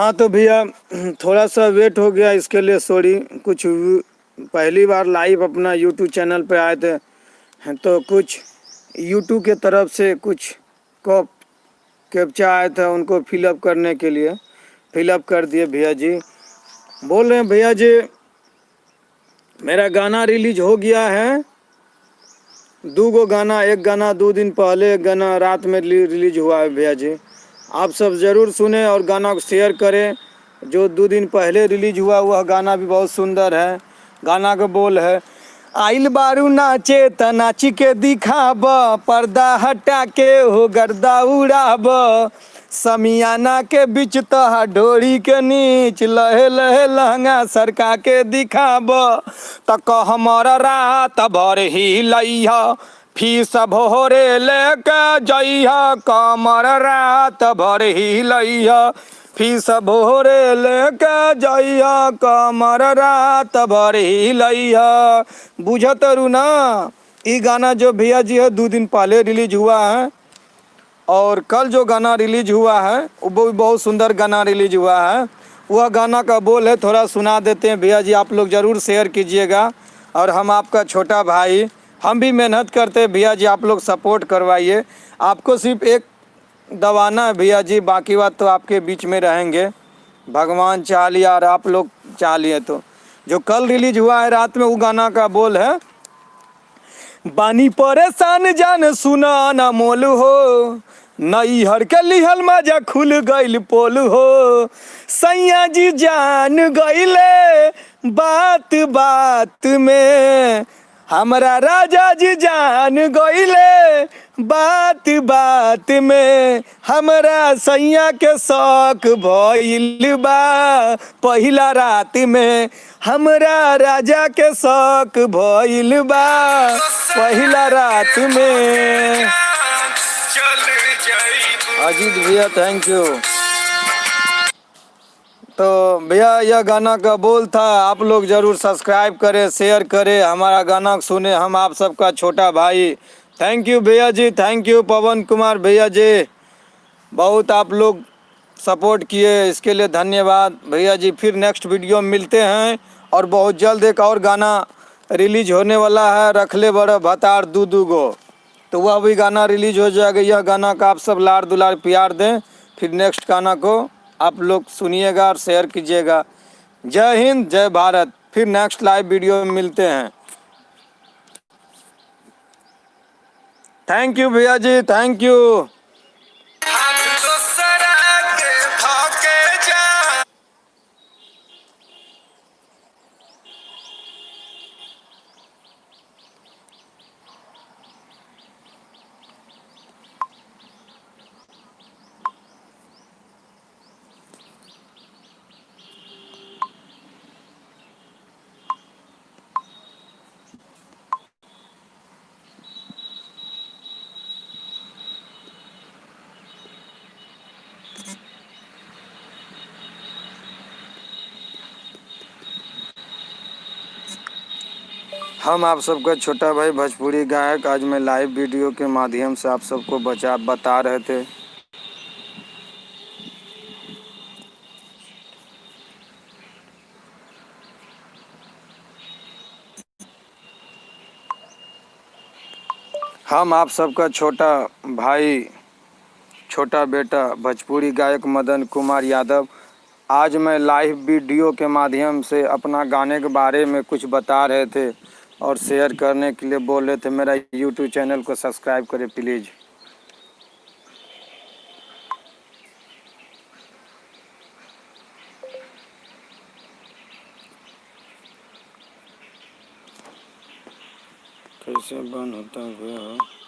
हाँ तो भैया थोड़ा सा वेट हो गया, इसके लिए सॉरी। कुछ पहली बार लाइव अपना यूट्यूब चैनल पे आए थे, तो कुछ यूट्यूब के तरफ से कुछ कॉप कैप्चा आया था, उनको फिलअप करने के लिए फिलअप कर दिए भैया जी। बोल रहे हैं भैया जी मेरा गाना रिलीज हो गया है, 2 गाना, एक गाना 2 दिन पहले, एक गाना रात में रिलीज हुआ है भैया जी। आप सब ज़रूर सुने और गाना को शेयर करें। जो 2 दिन पहले रिलीज हुआ वह गाना भी बहुत सुंदर है। गाना का बोल है, आइल बारू नाचे त नाची के दिखाब, पर्दा हटा के हो गर्दा उड़ाब, समियाना के बीच तहा डोरी के नीच, लहे लहे लहंगा सरका के दिखाब, तक हमारा रात भर ही लइहा, फीस भोरे लेके जइहा, कमर रात भर ही लइहा, फीस भोरे लेके जइहा, कमर रात भर ही लइहा। बुझत रू ना। ये गाना जो भैया जी है 2 दिन पहले रिलीज हुआ है, और कल जो गाना रिलीज हुआ है वो भी बहुत सुंदर गाना रिलीज हुआ है। वह गाना का बोल है, थोड़ा सुना देते हैं भैया जी, आप लोग ज़रूर शेयर कीजिएगा। और हम आपका छोटा भाई, हम भी मेहनत करते हैं भैया जी, आप लोग सपोर्ट करवाइए। आपको सिर्फ एक दबाना है भैया जी, बाकी बात तो आपके बीच में रहेंगे, भगवान चाह लिया और आप लोग चाह लिए। तो जो कल रिलीज हुआ है रात में, वो गाना का बोल है, बानी परेशान जान सुना ना मोल हो, नई हर के लिहल मजा खुल गइल पोल हो, सैया जी जान गइले बात बात में, हमरा राजा जी जान गइले बात बात में, हमरा सैया के शौक भइल बा पहिला रात में, हमरा राजा के शौक भइल बा पहिला रात में। अजीत भैया थैंक यू। तो भैया यह गाना का बोल था, आप लोग ज़रूर सब्सक्राइब करें, शेयर करें, हमारा गाना सुने। हम आप सबका छोटा भाई। थैंक यू भैया जी, थैंक यू पवन कुमार भैया जी, बहुत आप लोग सपोर्ट किए, इसके लिए धन्यवाद भैया जी। फिर नेक्स्ट वीडियो में मिलते हैं, और बहुत जल्द एक और गाना रिलीज होने वाला है, रखले बड़ा भतार दू दू गो, तो वह भी गाना रिलीज हो जाएगा। यह गाना का आप सब लाड़ दुलार प्यार दें, फिर नेक्स्ट गाना को आप लोग सुनिएगा और शेयर कीजिएगा। जय हिंद, जय भारत। फिर नेक्स्ट लाइव वीडियो में मिलते हैं। थैंक यू भैया जी, थैंक यू। हम आप सबका छोटा भाई भोजपुरी गायक, आज मैं लाइव वीडियो के माध्यम से आप सबको बता रहे थे। हम आप सबका छोटा भाई, छोटा बेटा, भोजपुरी गायक मदन कुमार यादव, आज मैं लाइव वीडियो के माध्यम से अपना गाने के बारे में कुछ बता रहे थे और शेयर करने के लिए बोल रहे थे। मेरा यूट्यूब चैनल को सब्सक्राइब करें प्लीज़। कैसे बंद होता है?